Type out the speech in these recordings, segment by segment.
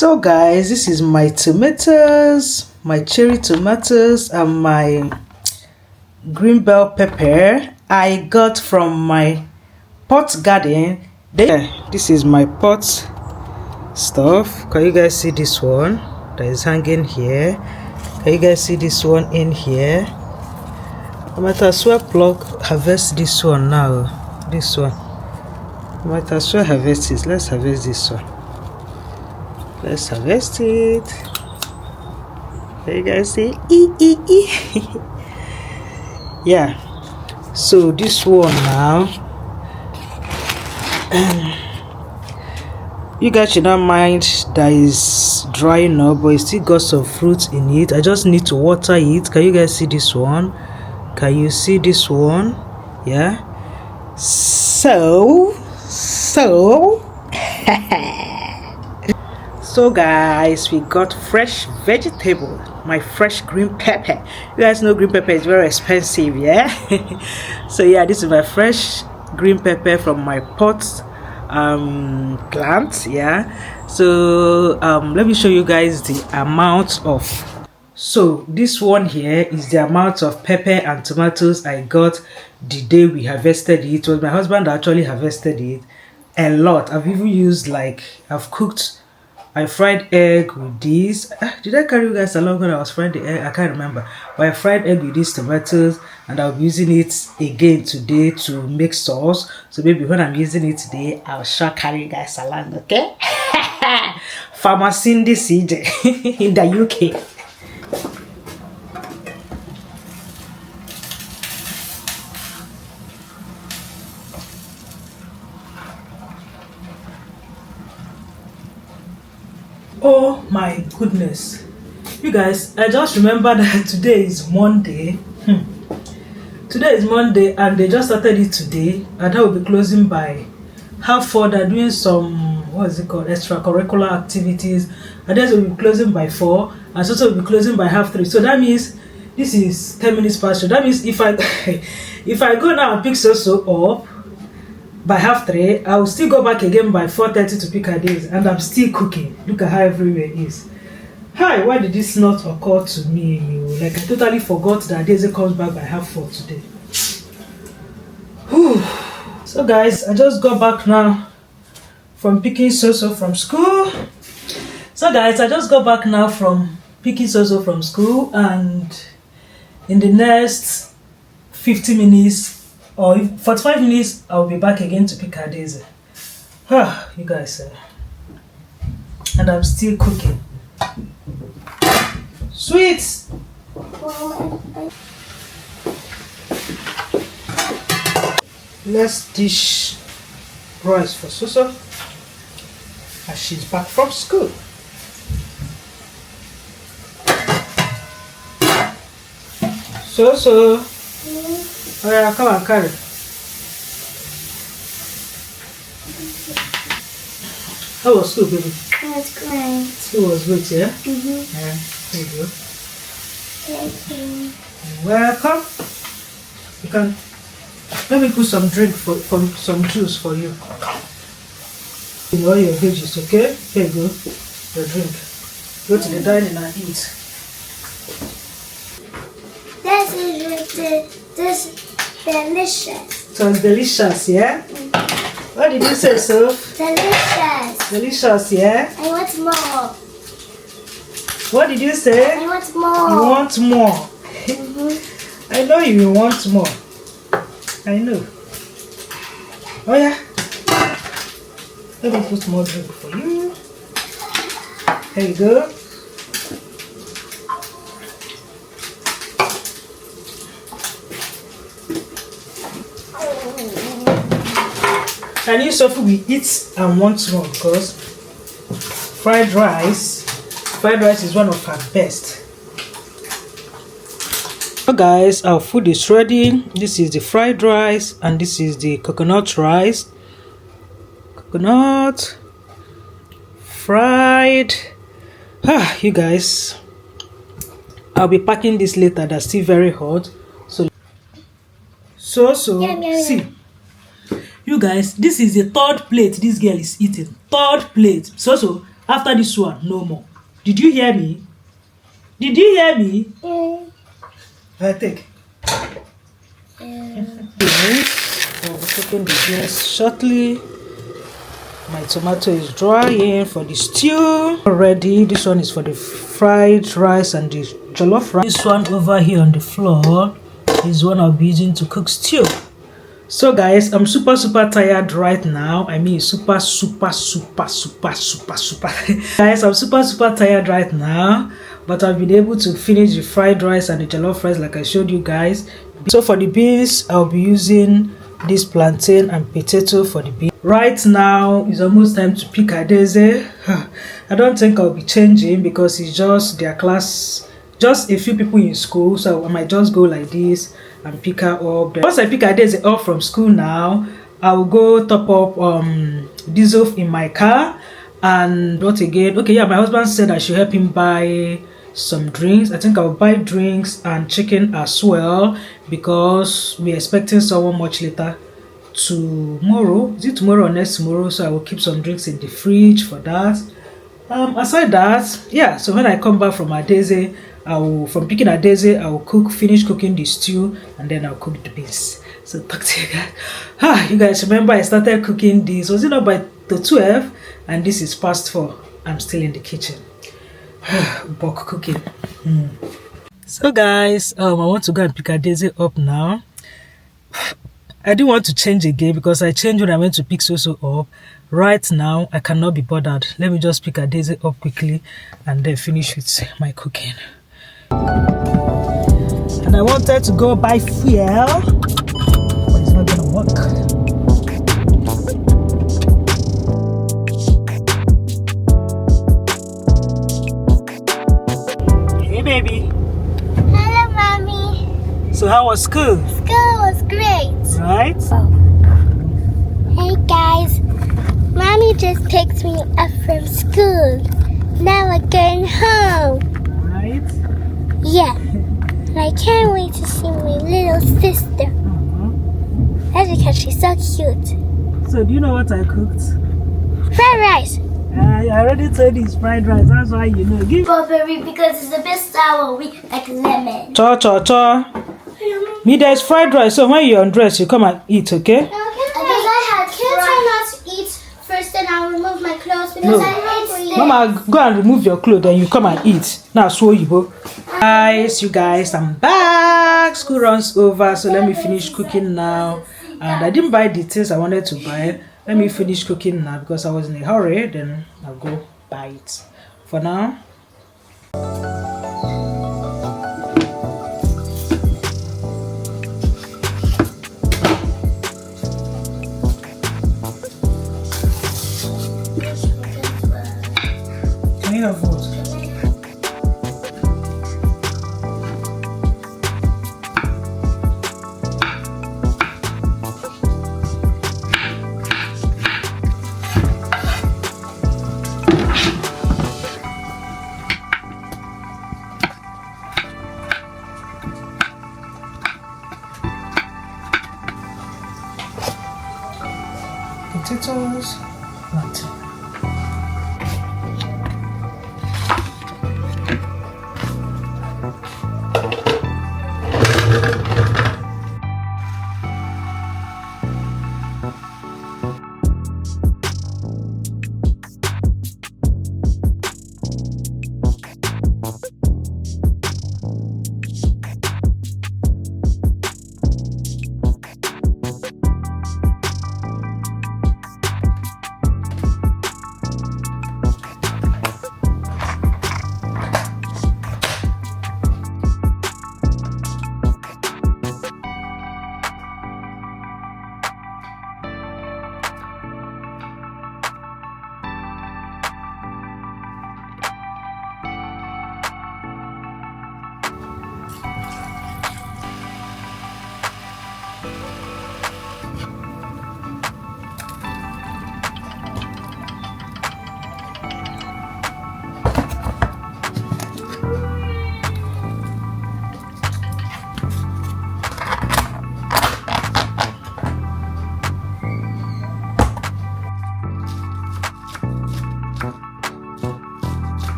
So guys, this is my tomatoes, my cherry tomatoes, and my green bell pepper I got from my pot garden. This is my pot stuff. Can you guys see this one that is hanging here? Can you guys see this one in here? I might as well harvest this one now. This one I might as well harvest it. Let's harvest this one. Let's harvest it. Can you guys see? Yeah, so this one now, you guys should not mind that is drying up, but it still got some fruit in it. I just need to water it. Can you guys see this one? Can you see this one? Yeah, so so guys, we got fresh vegetable, my fresh green pepper. You guys know green pepper is very expensive, yeah. So yeah, this is my fresh green pepper from my pot plant, yeah. So let me show you guys the amount of, so this one here is the amount of pepper and tomatoes I got the day we harvested it. It was my husband that actually harvested it. A lot. I've even used, like, I've cooked, I fried egg with this. Did I carry you guys along when I was frying the egg? I can't remember. But I fried egg with these tomatoes, and I'll be using it again today to make sauce. So maybe when I'm using it today, I'll sure carry you guys along, okay? Farmer Cyndy CJAY in the UK. Oh my goodness, you guys, I just remember that today is Monday. Today is Monday, and they just started it today, and I will be closing by 4:30. They're doing some, what is it called, extracurricular activities, and then will be closing by 4, and so will be closing by 3:30. So that means this is 10 minutes past. So that means if I if I go now and pick so up by 3:30, I will still go back again by 4:30 to pick her days, and I'm still cooking. Look at how everywhere is. Hi, why did this not occur to me? Like, I totally forgot that Daisy comes back by 4:30 today. Whew. So guys, I just got back now from picking Soso from school. So guys, I just got back now from picking Soso from school, and in the next 50 minutes or 45 minutes, I'll be back again to pick her Daisy. You guys, and I'm still cooking. Sweets! Let's dish rice for Soso as she's back from school. Soso! Oh yeah, come on, carry. How was school, baby? It was great. School was good, yeah? Yeah, there you go. Thank you. Welcome. You can, let me put some drink some juice for you. In all your veggies, okay? Here you go. Your drink. Go to the dining and eat. This is delicious. So it's delicious, yeah? What did you say, so? Delicious. Delicious, yeah? I want more. What did you say? I want more. You want more? I know you want more. I know. Oh yeah. Let me put more drink for you. There you go. And you suffer we eat and want more, because fried rice is one of our best. So guys, our food is ready. This is the fried rice, and this is the coconut rice. Coconut fried. You guys, I'll be packing this later. That's still very hot. So see, you guys, this is the third plate this girl is eating. Third plate. So After this one, no more. Did you hear me? Did you hear me? Take. I'll be cooking the beans shortly. My tomato is drying for the stew already. This one is for the fried rice and the jollof rice. This one over here on the floor is one I'll be using to cook stew. So guys, I'm super tired right now. I mean super guys, I'm super tired right now, but I've been able to finish the fried rice and the jollof rice like I showed you guys. So for the beans, I'll be using this plantain and potato for the beans. Right now it's almost time to pick Adaeze. I don't think I'll be changing because it's just their class, just a few people in school, so I might just go like this and pick her up. Once I pick Adaeze up from school now, I will go top up diesel in my car. And what again? Okay, yeah, my husband said I should help him buy some drinks. I think I'll buy drinks and chicken as well because we're expecting someone much later tomorrow. Is it tomorrow or next tomorrow? So I will keep some drinks in the fridge for that. Aside that, yeah, so when I come back from Adaeze, from picking Adaeze, I will finish cooking the stew, and then I'll cook the beans. So talk to you guys. You guys remember I started cooking this, was it not by the 12? And this is past 4. I'm still in the kitchen. Bulk cooking. So guys, I want to go and pick Adaeze up now. I didn't want to change again because I changed when I went to pick Soso up. Right now, I cannot be bothered. Let me just pick Adaeze up quickly and then finish with my cooking. And I wanted to go buy fuel, but it's not gonna work. Hey baby. Hello, Mommy. So how was school? School was great. Right? Hey guys, Mommy just picked me up from school. Now we're going home. Right? Yeah. And I can't wait to see my little sister. That's because she's so cute. So do you know what I cooked? Fried rice. I already told you it's fried rice. That's why you know. Give Strawberry because it's a bit sour, like lemon. Cha. Me, there's fried rice. So when you undress, you come and eat, okay? Can't I not eat first and I'll remove my clothes because I hate Mama, go and remove your clothes and you come and eat. Now, so you go. Guys, you guys, I'm back. School runs over, so let me finish cooking now. And I didn't buy the things I wanted to buy. Let me finish cooking now because I was in a hurry. Then I'll go buy it. For now. Of what? Potatoes, plantain.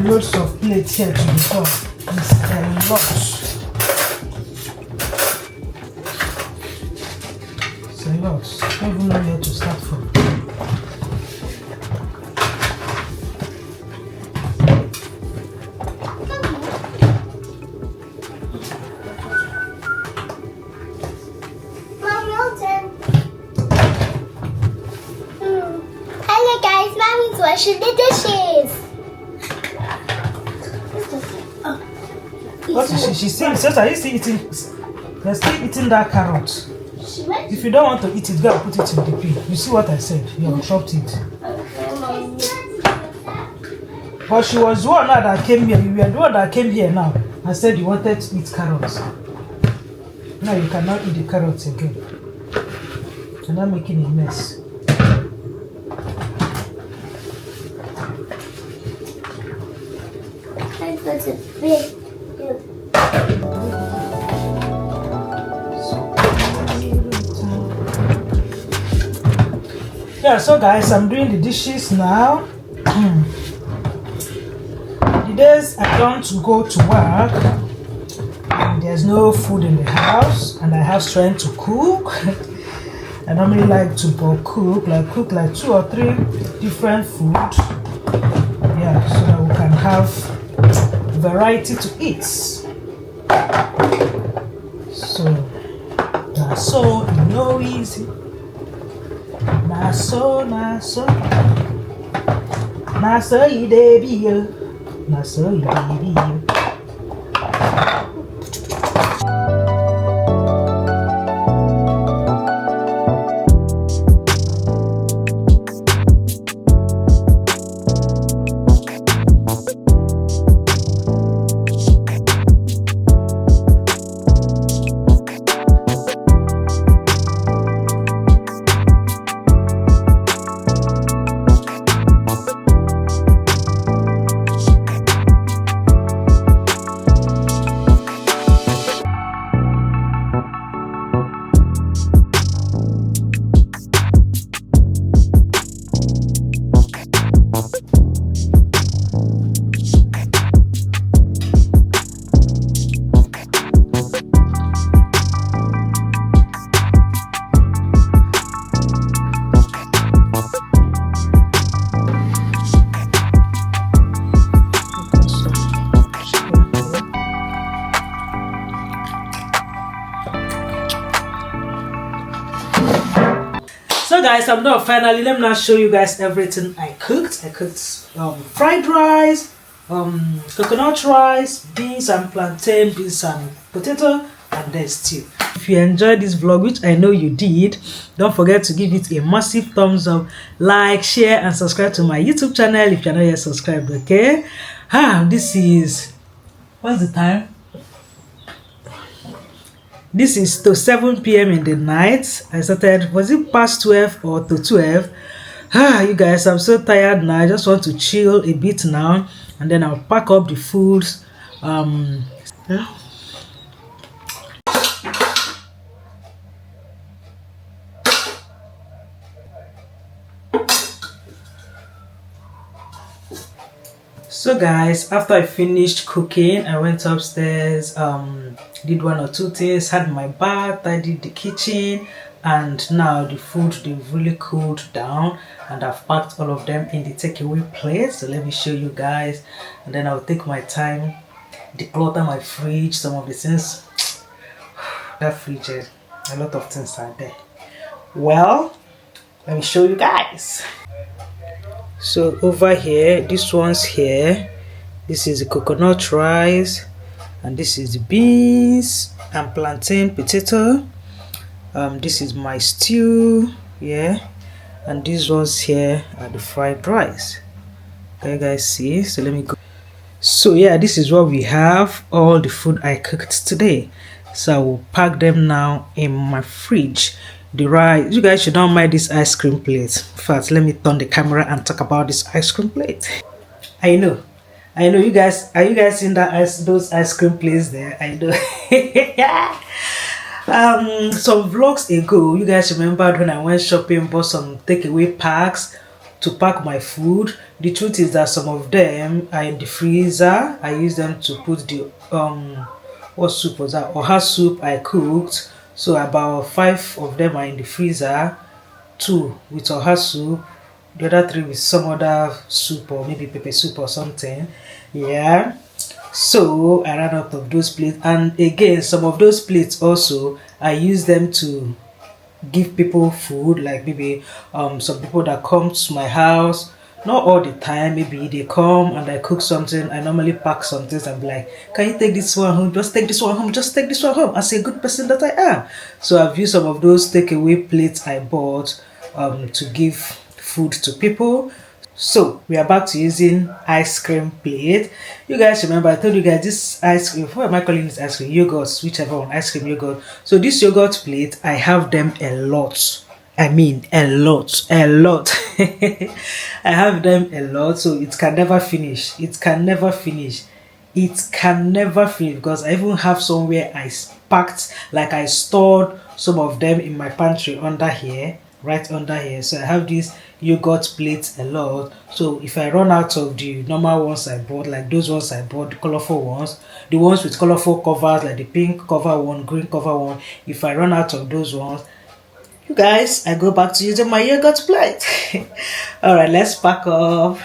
Loads of plates here to be done. It's a lot. It's a lot. I don't even know where to start from. Hello guys, Mommy's washing the dishes. What is she? She's still, are you still eating? You're still eating that carrot. If you don't want to eat it, go and put it in the bin. You see what I said? You have chopped it. But she was the one that came here. You were the one that came here now and said you wanted to eat carrots. Now you cannot eat the carrots again. You're not making a mess. That's a big. Yeah, so guys, I'm doing the dishes now. The days I don't go to work and there's no food in the house and I have strength to cook. I normally like to cook like 2 or 3 different food. Yeah, so that we can have variety to eat. So that's so easy. Na so you dey be yo. Na so you dey be yo. So guys, I'm done finally. Let me now show you guys everything I cooked. I cooked fried rice, coconut rice, beans and plantain, beans and potato, and then stew. If you enjoyed this vlog, which I know you did, don't forget to give it a massive thumbs up, like, share and subscribe to my YouTube channel if you're not yet subscribed. Okay, this is, what's the time? This is to 7 p.m. in the night. I started, was it past 12 or to 12? You guys, I'm so tired now. I just want to chill a bit now, and then I'll pack up the foods. Yeah. So guys, after I finished cooking, I went upstairs, did 1 or 2 things, had my bath, I did the kitchen, and now the food, they've really cooled down, and I've packed all of them in the takeaway plate. So let me show you guys, and then I'll take my time, declutter my fridge. Some of the things, that fridge, a lot of things are there. Well, let me show you guys. So over here, this one's here, this is the coconut rice, and this is the beans and plantain potato. This is my stew, yeah, and these ones here are the fried rice. Can you guys see? So let me go. So yeah, this is what we have, all the food I cooked today. So I will pack them now in my fridge. The rice, you guys should not mind this ice cream plate. In fact, let me turn the camera and talk about this ice cream plate. I know you guys, are you guys seeing that those ice cream plates there? I know. Some vlogs ago, you guys remembered when I went shopping, bought some takeaway packs to pack my food. The truth is that some of them are in the freezer. I use them to put the what soup was that? Oha soup I cooked. So about 5 of them are in the freezer, 2 with oha soup, the other 3 with some other soup or maybe pepper soup or something. Yeah. So I ran out of those plates, and again, some of those plates also I use them to give people food, like maybe some people that come to my house. Not all the time, maybe they come and I cook something. I normally pack some things and be like, can you take this one home? Just take this one home, just take this one home, as a good person that I am. So I've used some of those takeaway plates I bought to give food to people. So we are back to using ice cream plate. You guys remember I told you guys this ice cream, what am I calling this ice cream? Yogurts, whichever one, ice cream yogurt. So this yogurt plate, I have them a lot. I mean a lot. I have them a lot, so it can never finish. It can never finish because I even have somewhere I packed, like I stored some of them in my pantry under here, right under here. So I have these yogurt plates a lot. So if I run out of the normal ones I bought, like those ones I bought, the colorful ones, the ones with colorful covers, like the pink cover one, green cover one, if I run out of those ones, you guys, I go back to using my yogurt plate. All right, let's pack up.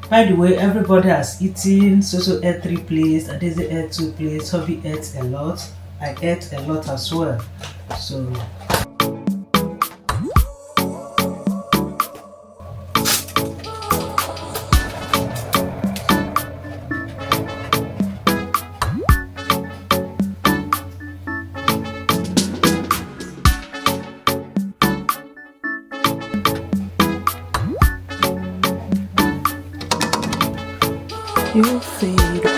By the way, everybody has eaten. So ate 3 plates, Adeze ate 2 plates, Hobby ate a lot, I ate a lot as well. So you fade